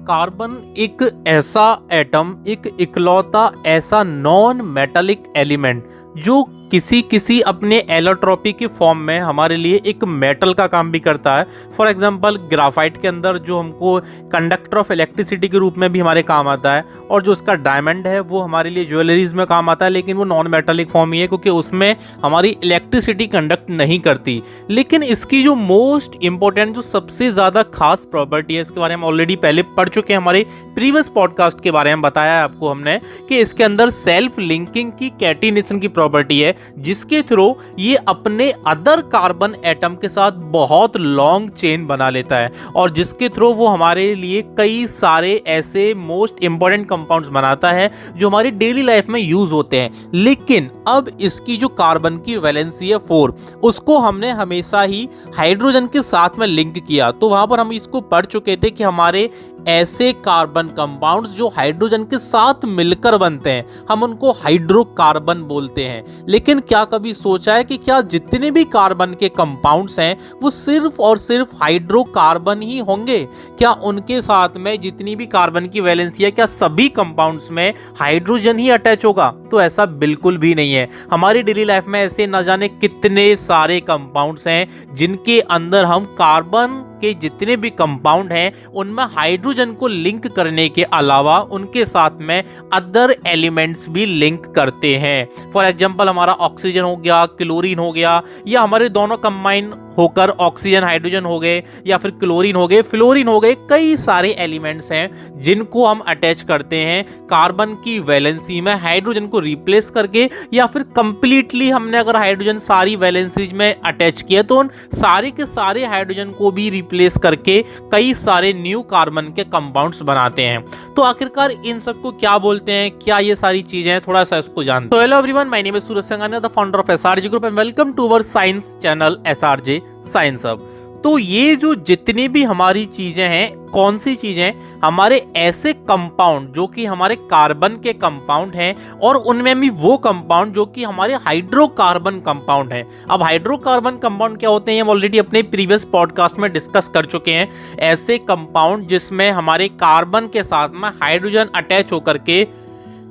Carbon एक ऐसा atom, एक इकलौता ऐसा नॉन मेटालिक एलिमेंट जो किसी अपने एलोट्रॉपी की फॉर्म में हमारे लिए एक मेटल का काम भी करता है। फॉर एग्जांपल ग्राफाइट के अंदर जो हमको कंडक्टर ऑफ इलेक्ट्रिसिटी के रूप में भी हमारे काम आता है, और जो उसका डायमंड है वो हमारे लिए ज्वेलरीज में काम आता है, लेकिन वो नॉन मेटालिक फॉर्म ही है क्योंकि उसमें हमारी इलेक्ट्रिसिटी कंडक्ट नहीं करती। लेकिन इसकी जो मोस्ट इंपॉर्टेंट, जो सबसे ज़्यादा खास प्रॉपर्टी है, इसके बारे में ऑलरेडी पहले पढ़ चुके हैं, हमारे प्रीवियस पॉडकास्ट के बारे में बताया है आपको हमने कि इसके अंदर सेल्फ लिंकिंग की कैटिनेशन की प्रॉपर्टी है, जिसके थ्रू ये अपने अदर कार्बन एटम के साथ बहुत लॉन्ग चेन बना लेता है, और जिसके थ्रू वो हमारे लिए कई सारे ऐसे मोस्ट इंपॉर्टेंट कंपाउंड्स बनाता है जो हमारी डेली लाइफ में यूज होते हैं। लेकिन अब इसकी जो कार्बन की वैलेंसी है 4, उसको हमने हमेशा ही हाइड्रोजन के साथ में लिंक किया। तो वहां पर हम इसको पढ़ चुके थे कि हमारे ऐसे कार्बन कंपाउंड्स जो हाइड्रोजन के साथ मिलकर बनते हैं, हम उनको हाइड्रोकार्बन बोलते हैं। लेकिन क्या कभी सोचा है कि क्या जितने भी कार्बन के कंपाउंड्स हैं वो सिर्फ और सिर्फ हाइड्रोकार्बन ही होंगे? क्या उनके साथ में जितनी भी कार्बन की वैलेंसी है, क्या सभी कंपाउंड्स में हाइड्रोजन ही अटैच होगा? तो ऐसा बिल्कुल भी नहीं है। हमारी डेली लाइफ में ऐसे न जाने कितने सारे कंपाउंड्स हैं जिनके अंदर हम कार्बन के जितने भी कंपाउंड हैं उनमें हाइड्रोजन को लिंक करने के अलावा उनके साथ में अदर एलिमेंट्स भी लिंक करते हैं। फॉर एग्जांपल हमारा ऑक्सीजन हो गया, क्लोरीन हो गया, या हमारे दोनों कंबाइन होकर ऑक्सीजन हाइड्रोजन हो गए, या फिर क्लोरीन हो गए, फ्लोरीन हो गए। कई सारे एलिमेंट्स हैं जिनको हम अटैच करते हैं कार्बन की वैलेंसी में हाइड्रोजन को रिप्लेस करके, या फिर कंप्लीटली हमने अगर हाइड्रोजन सारी वैलेंसीज में अटैच किया तो उन सारे के सारे हाइड्रोजन को भी रिप्लेस करके कई सारे न्यू कार्बन के कंपाउंड्स बनाते हैं। तो आखिरकार इन सबको क्या बोलते हैं, क्या ये सारी चीजें हैं, थोड़ा सा इसको जानते हैं। तो hello everyone, my name is Suraj Sangania, the founder of SRJ group, and welcome to our science channel SRJ science hub. तो ये जो जितनी भी हमारी चीजें हैं, कौन सी चीजें? हमारे ऐसे कंपाउंड जो कि हमारे कार्बन के कंपाउंड हैं, और उनमें भी वो कंपाउंड जो कि हमारे हाइड्रोकार्बन कंपाउंड हैं। अब हाइड्रोकार्बन कंपाउंड क्या होते हैं, हम ऑलरेडी अपने प्रीवियस पॉडकास्ट में डिस्कस कर चुके हैं। ऐसे कंपाउंड जिसमें हमारे कार्बन के साथ में हाइड्रोजन अटैच होकर के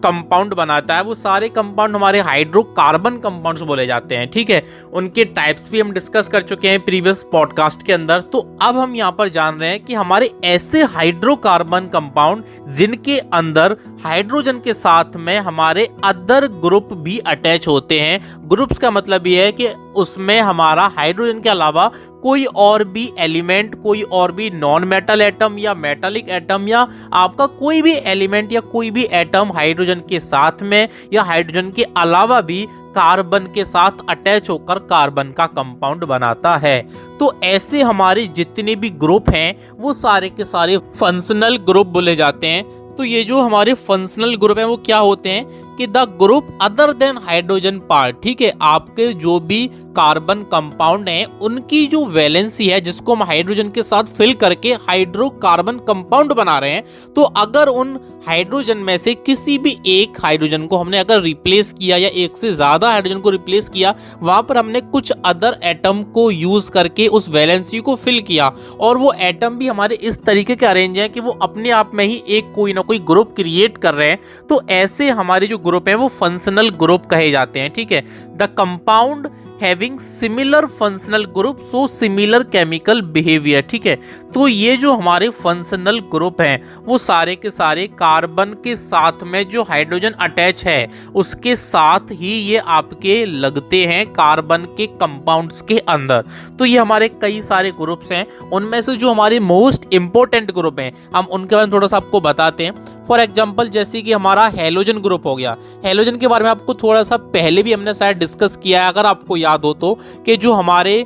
कंपाउंड बनाता है, वो सारे कंपाउंड हमारे हाइड्रोकार्बन कंपाउंड्स बोले जाते हैं। ठीक है, उनके टाइप्स भी हम डिस्कस कर चुके हैं प्रीवियस पॉडकास्ट के अंदर। तो अब हम यहाँ पर जान रहे हैं कि हमारे ऐसे हाइड्रोकार्बन कंपाउंड जिनके अंदर हाइड्रोजन के साथ में हमारे अदर ग्रुप भी अटैच होते हैं। ग्रुप्स का मतलब ये है कि उसमें हमारा हाइड्रोजन के अलावा कोई और भी एलिमेंट, कोई और भी नॉन मेटल एटम या मेटालिक एटम, या आपका कोई भी एलिमेंट या कोई भी एटम हाइड्रोजन के साथ में या हाइड्रोजन के अलावा भी कार्बन के साथ अटैच होकर कार्बन का कंपाउंड बनाता है। तो ऐसे हमारे जितने भी ग्रुप हैं वो सारे के सारे फंक्शनल ग्रुप बोले जाते हैं। तो ये जो हमारे फंक्शनल ग्रुप हैं वो क्या होते हैं कि the group other than hydrogen part. ठीक है, आपके जो भी कार्बन कंपाउंड हैं उनकी जो वैलेंसी है, जिसको हम हाइड्रोजन के साथ फिल करके हाइड्रोकार्बन कंपाउंड बना रहे हैं, तो अगर उन हाइड्रोजन में से किसी भी एक हाइड्रोजन को हमने अगर रिप्लेस किया या एक से ज्यादा हाइड्रोजन को रिप्लेस किया, वहां पर हमने कुछ अदर एटम को यूज करके उस वैलेंसी को फिल किया, और वो एटम भी हमारे इस तरीके के अरेंज हैं कि वो अपने आप में ही एक कोई ना कोई ग्रुप क्रिएट कर रहे हैं। तो ऐसे हमारे जो ग्रुप हैं वो फंक्शनल ग्रुप कहे जाते हैं। ठीक है, the compound having similar functional group so similar chemical behaviour. ठीक है, तो ये जो हमारे फंक्शनल ग्रुप हैं वो सारे के सारे कार्बन के साथ में जो हाइड्रोजन अटैच है उसके साथ ही ये आपके लगते हैं कार्बन के कंपाउंड्स के अंदर। तो ये हमारे कई सारे ग्रुप्स हैं, उनमें से जो हमारे मोस्ट इंपॉर्टेंट ग्रुप हैं हम उनके बारे में थोड़ा सा आपको बताते हैं। फॉर एग्जाम्पल जैसे कि हमारा हेलोजन ग्रुप हो गया। हेलोजन के बारे में आपको थोड़ा सा पहले भी हमने शायद डिस्कस किया है, अगर आपको याद हो तो, कि जो हमारे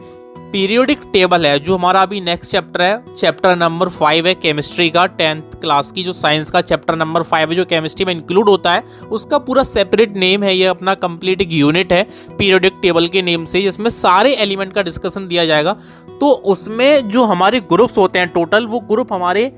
पीरियोडिक टेबल है, जो हमारा अभी नेक्स्ट चैप्टर है, चैप्टर नंबर 5 है केमिस्ट्री का, 10th क्लास की जो साइंस का चैप्टर नंबर 5 है जो केमिस्ट्री में इंक्लूड होता है, उसका पूरा सेपरेट नेम है, ये अपना कंप्लीट एक यूनिट है पीरियोडिक टेबल के नेम से, जिसमें सारे एलिमेंट का डिस्कशन दिया जाएगा। तो उसमें जो हमारे ग्रुप्स होते हैं टोटल, वो ग्रुप हमारे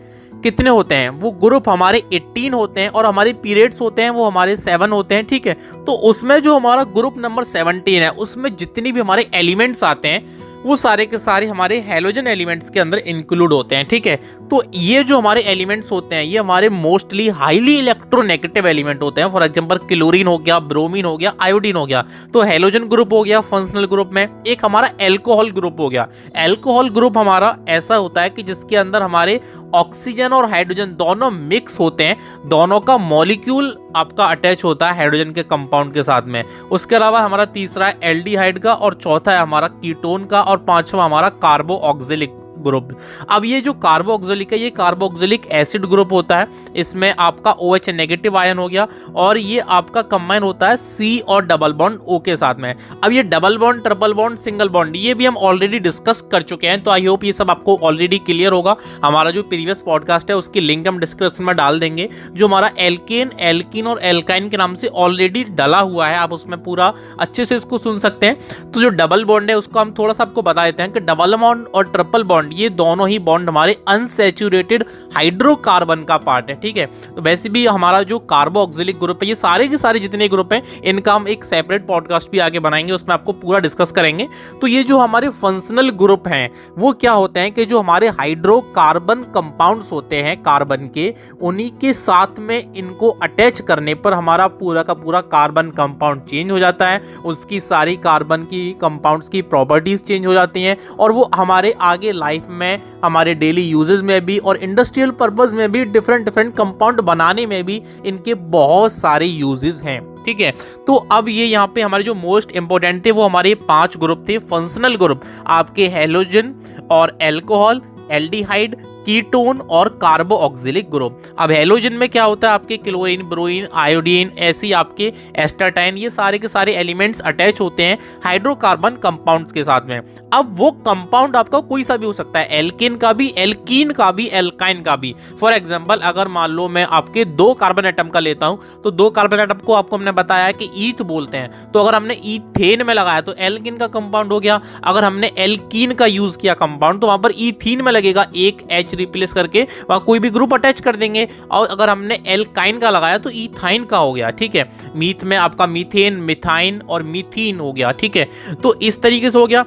कितने होते हैं? वो ग्रुप हमारे 18 होते हैं, और हमारे पीरियड्स होते हैं वो हमारे 7 होते हैं। ठीक है, तो उसमें जो हमारा ग्रुप नंबर 17 है उसमें जितनी भी हमारे एलिमेंट्स आते हैं वो सारे के सारे हमारे हैलोजन एलिमेंट्स के अंदर इंक्लूड होते हैं। ठीक है, तो ये जो हमारे एलिमेंट्स होते हैं ये हमारे मोस्टली हाईली इलेक्ट्रोनेगेटिव एलिमेंट होते हैं। फॉर एग्जांपल क्लोरीन हो गया, ब्रोमीन हो गया, आयोडीन हो गया। तो हैलोजन ग्रुप हो गया फंक्शनल ग्रुप में। एक हमारा एल्कोहल ग्रुप हो गया। एल्कोहल ग्रुप हमारा ऐसा होता है कि जिसके अंदर हमारे ऑक्सीजन और हाइड्रोजन दोनों मिक्स होते हैं, दोनों का मॉलिक्यूल आपका अटैच होता है हाइड्रोजन के कंपाउंड के साथ में। उसके अलावा हमारा तीसरा है एल्डिहाइड का, और चौथा है हमारा कीटोन का, और पांचवा हमारा कार्बो ऑक्सिलिक ग्रुप। अब ये जो कार्बो ऑक्सिलिक है ये कार्बो ऑक्सिलिक एसिड ग्रुप होता है। इसमें आपका OH नेगेटिव आयन हो गया, और ये आपका कंबाइन होता है C और डबल बॉन्ड O के साथ में। अब ये double bond, triple bond, single bond ये भी हम ऑलरेडी डिस्कस कर चुके हैं, तो आई होप ये सब आपको ऑलरेडी क्लियर होगा। हमारा जो प्रीवियस पॉडकास्ट है उसकी लिंक हम डिस्क्रिप्शन में डाल देंगे। जो हमारा एल्केन, एल्कीन और एल्काइन के नाम से ऑलरेडी डला हुआ है, आप उसमें पूरा अच्छे से इसको सुन सकते हैं। तो जो डबल बॉन्ड है उसको हम थोड़ा सा आपको बता देते हैं कि डबल बॉन्ड और ट्रिपल बॉन्ड ये दोनों ही बॉन्ड हमारे अनसैचुरेटेड हाइड्रोकार्बन का पार्ट है। ठीक है, तो वैसे भी हमारा जो कार्बो ऑक्सिलिक ग्रुप है ये सारे के सारे जितने ग्रुप हैं इनका हम एक सेपरेट पॉडकास्ट भी आगे बनाएंगे, उसमें आपको पूरा डिस्कस करेंगे। तो ये जो हमारे फंक्शनल ग्रुप हैं वो क्या होते हैं कि जो हमारे हाइड्रोकार्बन कंपाउंड्स होते हैं कार्बन के, उन्हीं के साथ में इनको अटैच करने पर हमारा पूरा का पूरा कार्बन कंपाउंड चेंज हो जाता है। उसकी सारी कार्बन की कंपाउंड्स की प्रॉपर्टीज चेंज हो जाती हैं, और वो हमारे आगे लाइफ में, हमारे डेली यूजेस में भी और इंडस्ट्रियल पर्पस में भी, डिफरेंट कंपाउंड बनाने में भी इनके बहुत सारे यूजेस हैं। ठीक है, तो अब ये यहाँ पे हमारे जो मोस्ट इंपोर्टेंट थे वो हमारे 5 ग्रुप थे फंक्शनल ग्रुप, आपके हैलोजन और एल्कोहल, एल्डिहाइड, कीटोन और कार्बो ऑक्सिलिक ग्रुप। अब हैलोजन में क्या होता है, आपके क्लोरीन, ब्रोमीन, आयोडीन, ऐसे आपके एस्टाटाइन, ये सारे के सारे एलिमेंट्स अटैच होते हैं हाइड्रोकार्बन कंपाउंड्स के साथ में। अब वो कंपाउंड आपका कोई सा भी हो सकता है, एल्केन का भी, एल्कीन का भी, एल्काइन का भी। फॉर एग्जांपल अगर मान लो मैं आपके 2 कार्बन एटम का लेता हूं, तो 2 कार्बन एटम को आपको हमने बताया कि ईथ बोलते हैं, तो अगर हमने ईथेन में लगाया तो एल्कीन का कंपाउंड हो गया। अगर हमने एल्कीन का यूज किया कंपाउंड तो वहां पर ईथीन में लगेगा, एक H रिप्लेस करके वहां कोई भी ग्रुप अटैच कर देंगे। और अगर हमने एल्काइन का लगाया तो इथाइन का हो गया। ठीक है, मीथ में आपका मीथेन, मिथाइन और मीथीन हो गया। ठीक है, तो इस तरीके से हो गया।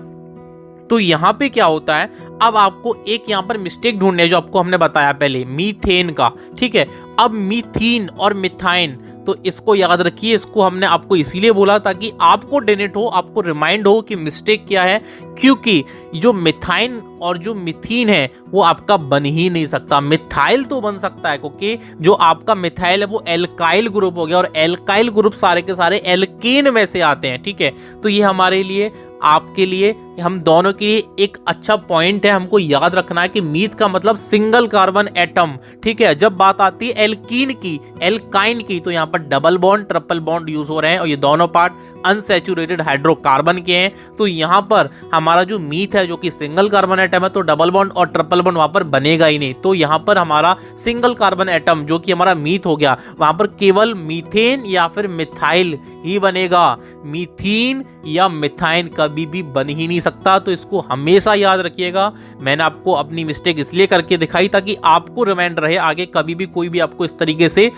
तो यहाँ पे क्या होता है, अब आपको एक यहाँ पर मिस्टेक ढूंढने जो आपको हमने बताया पहले मीथेन का। ठीक है, अब मीथीन और मिथाइन, तो इसको याद रखिए, इसको हमने आपको इसीलिए बोला ताकि आपको डेनेट हो, आपको रिमाइंड हो कि मिस्टेक क्या है, क्योंकि जो मिथाइन और जो मिथीन है वो आपका बन ही नहीं सकता। मिथाइल तो बन सकता है क्योंकि जो आपका मिथाइल है वो एल्काइल ग्रुप हो गया, और एल्काइल ग्रुप सारे के सारे एल्केन में से आते हैं। ठीक है, तो ये हमारे लिए, आपके लिए, हम दोनों के लिए एक अच्छा पॉइंट है, हमको याद रखना है कि मीथ का मतलब सिंगल कार्बन एटम। ठीक है, जब बात आती है एल्कीन की, एल्काइन की, तो यहाँ पर double bond, triple bond use हो रहे हैं, और ये दोनों पार्ट अनसैचुरेटेड हाइड्रोकार्बन के हैं। तो यहाँ पर हमारा जो मीथ है जो कि सिंगल कार्बन एटम है, तो डबल बॉन्ड और ट्रिपल बॉन्ड वहां पर बनेगा ही नहीं। तो यहाँ पर हमारा सिंगल कार्बन एटम जो कि हमारा मीथ हो गया, वहां पर केवल मीथेन या फिर मिथाइल ही बनेगा। मीथीन या मिथाइन कभी भी बन ही नहीं सकता, तो इसको हमेशा याद रखिएगा। मैंने आपको अपनी मिस्टेक इसलिए करके दिखाई ताकि आपको रिमाइंड रहे, आगे कभी भी कोई भी आपको इस तरीके से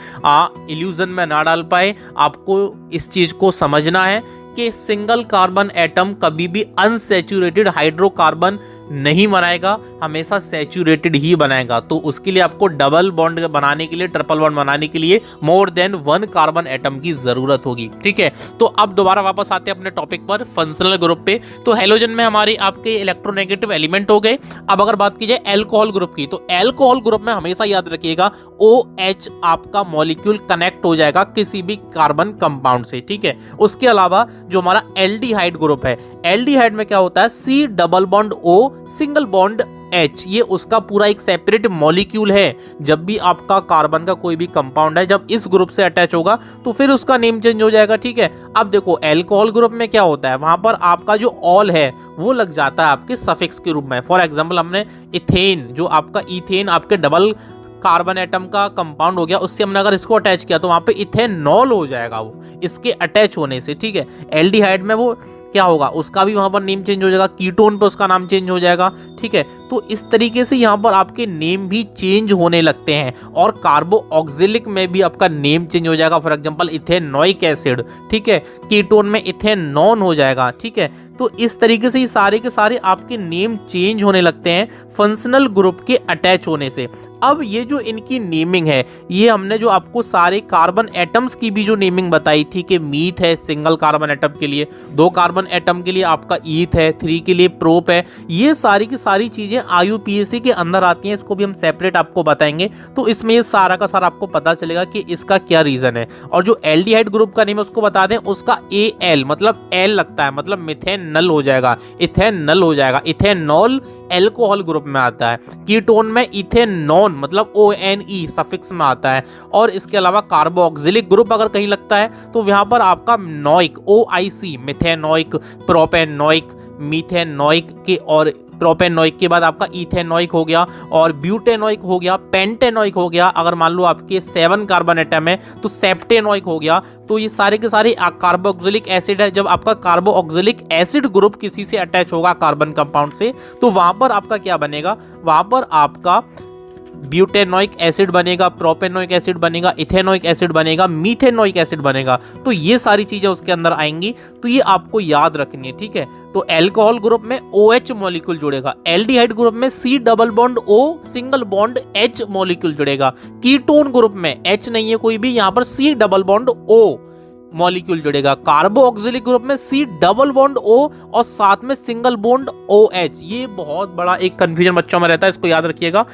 इल्यूजन में ना डाल पाए। आपको इस चीज को समझना है कि सिंगल कार्बन एटम कभी भी अनसैचुरेटेड हाइड्रोकार्बन नहीं बनाएगा, हमेशा सैचुरेटेड ही बनाएगा। तो उसके लिए आपको डबल बॉन्ड बनाने के लिए, ट्रिपल बॉन्ड बनाने के लिए मोर देन 1 कार्बन एटम की जरूरत होगी। ठीक है, तो अब दोबारा वापस आते हैं अपने टॉपिक पर, फंक्शनल ग्रुप पे। तो हैलोजन में हमारे आपके इलेक्ट्रोनेगेटिव एलिमेंट हो गए। अब अगर बात की जाए एल्कोहल ग्रुप की, तो एल्कोहल ग्रुप में हमेशा याद रखिएगा OH आपका मॉलिक्यूल कनेक्ट हो जाएगा किसी भी कार्बन कंपाउंड से। ठीक है, उसके अलावा जो हमारा एल्डिहाइड ग्रुप है, एल्डिहाइड में क्या होता है, C double bond O single bond H, ये उसका पूरा एक सेपरेट मॉलिक्यूल है। जब भी आपका कार्बन का कोई भी कंपाउंड है जब इस ग्रुप से अटैच होगा तो फिर उसका नेम चेंज हो जाएगा। ठीक है, अब देखो एल्कोहल ग्रुप में क्या होता है, वहां पर आपका जो ऑल है वो लग जाता है आपके सफिक्स के रूप में। फॉर एग्जांपल हमने इथेन, जो आपका इथेन आपके डबल कार्बन एटम का कंपाउंड हो गया, उससे हमने अगर इसको अटैच किया तो वहां पे इथेनॉल हो जाएगा वो इसके अटैच होने से। ठीक है, एल्डिहाइड में वो क्या होगा, उसका भी वहां पर नेम चेंज हो जाएगा, कीटोन पे उसका नाम चेंज हो जाएगा। ठीक है, तो इस तरीके से यहाँ पर आपके नेम भी चेंज होने लगते हैं, और कार्बो ऑक्सिलिक में भी आपका नेम चेंज हो जाएगा। फॉर एग्जांपल इथेनोइक एसिड, ठीक है, कीटोन में इथेनॉन हो जाएगा। ठीक है, तो तो इस तरीके से ये सारे के सारे आपके नेम चेंज होने लगते हैं फंक्शनल ग्रुप के अटैच होने से। अब ये जो इनकी नेमिंग है, ये हमने जो आपको सारे कार्बन एटम्स की भी जो नेमिंग बताई थी कि मीथ है सिंगल कार्बन एटम के लिए, 2 कार्बन एटम के लिए आपका ईथ है, 3 के लिए प्रोप है, ये सारी की सारी चीजें IUPAC के अंदर आती हैं। इसको भी हम सेपरेट आपको बताएंगे, तो इसमें ये सारा का सारा आपको पता चलेगा कि इसका क्या रीजन है। और जो एल्डिहाइड ग्रुप का नेम है उसको बता दें, उसका AL मतलब एल लगता है, मतलब मिथेनल हो जाएगा, इथेनल हो जाएगा, इथेनॉल एल्कोहल ग्रुप में आता है। कीटोन में इथेनॉन मतलब ONE सफिक्स में आता है। और इसके अलावा कार्बोक्सिलिक ग्रुप अगर कहीं लगता है तो यहाँ पर आपका नोइक OIC मिथेनोइक, प्रोपेनोइक, मीथेनोइक के और प्रोपेनोइक के बाद आपका इथेनोइक हो गया और ब्यूटेनोइक हो गया, पेंटेनोइक हो गया। अगर मान लो आपके 7 कार्बन एटम है तो सेप्टेनोइक हो गया। तो ये सारे के सारे कार्बोक्सिलिक एसिड है। जब आपका कार्बोक्सिलिक एसिड ग्रुप किसी से अटैच होगा कार्बन कंपाउंड से, तो वहां पर आपका क्या बनेगा, वहां पर आपका ब्यूटेनोइक एसिड बनेगा, प्रोपेनोइक एसिड बनेगा, इथेनोइक एसिड बनेगा, मीथेनोइक एसिड बनेगा। तो ये सारी चीजें उसके अंदर आएंगी, तो ये आपको याद रखनी है, ठीक है। तो अल्कोहल ग्रुप में OH मॉलिक्यूल जुड़ेगा, एल्डिहाइड ग्रुप में C double bond O single bond H molecule जुड़ेगा, कीटोन ग्रुप में H नहीं है कोई भी, यहाँ पर C double bond O molecule जुड़ेगा। कार्बोक्सिलिक ग्रुप में C डबल बॉन्ड O और साथ में सिंगल बॉन्ड OH। ये बहुत बड़ा एक कंफ्यूजन बच्चों में रहता है, इसको याद रखिएगा।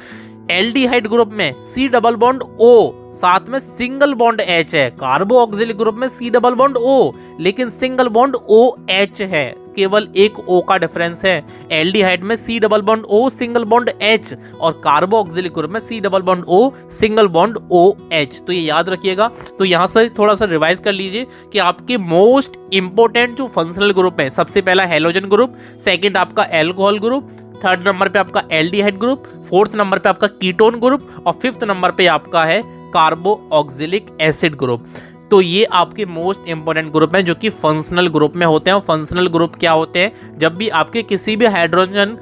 एल्डिहाइड ग्रुप में C डबल बॉन्ड O साथ में सिंगल बॉन्ड H है। कार्बोक्सिलिक ग्रुप में C डबल बॉन्ड O लेकिन सिंगल बॉन्ड OH है, केवल एक O का डिफरेंस है। एल्डिहाइड में C double bond O single bond H और कार्बोक्सिलिक ग्रुप में C double bond O single bond OH। तो ये याद रखिएगा। तो यहाँ से थोड़ा सा रिवाइज कर लीजिए कि आपके मोस्ट इंपोर्टेंट जो फंक्शनल ग्रुप है, सबसे पहला हेलोजन ग्रुप, सेकंड आपका एल्कोहल ग्रुप, थर्ड नंबर पे आपका एल्डिहाइड ग्रुप, फोर्थ नंबर पे आपका कीटोन ग्रुप और फिफ्थ नंबर पे आपका है कार्बोक्सिलिक एसिड ग्रुप। तो ये आपके मोस्ट इंपोर्टेंट ग्रुप हैं जो कि फंक्शनल ग्रुप में होते हैं। और फंक्शनल ग्रुप क्या होते हैं, जब भी आपके किसी भी हाइड्रोजन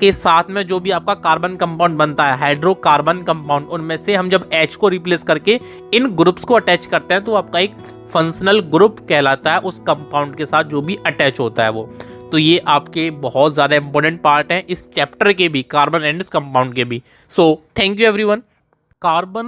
के साथ में जो भी आपका कार्बन कंपाउंड बनता है, हाइड्रोकार्बन कंपाउंड, उनमें से हम जब H को रिप्लेस करके इन ग्रुप्स को अटैच करते हैं तो आपका एक फंक्शनल ग्रुप कहलाता है उस कंपाउंड के साथ जो भी अटैच होता है वो। तो ये आपके बहुत ज़्यादा इंपॉर्टेंट पार्ट हैं इस चैप्टर के भी, कार्बन एंड इस कंपाउंड के भी। So thank you everyone. Carbon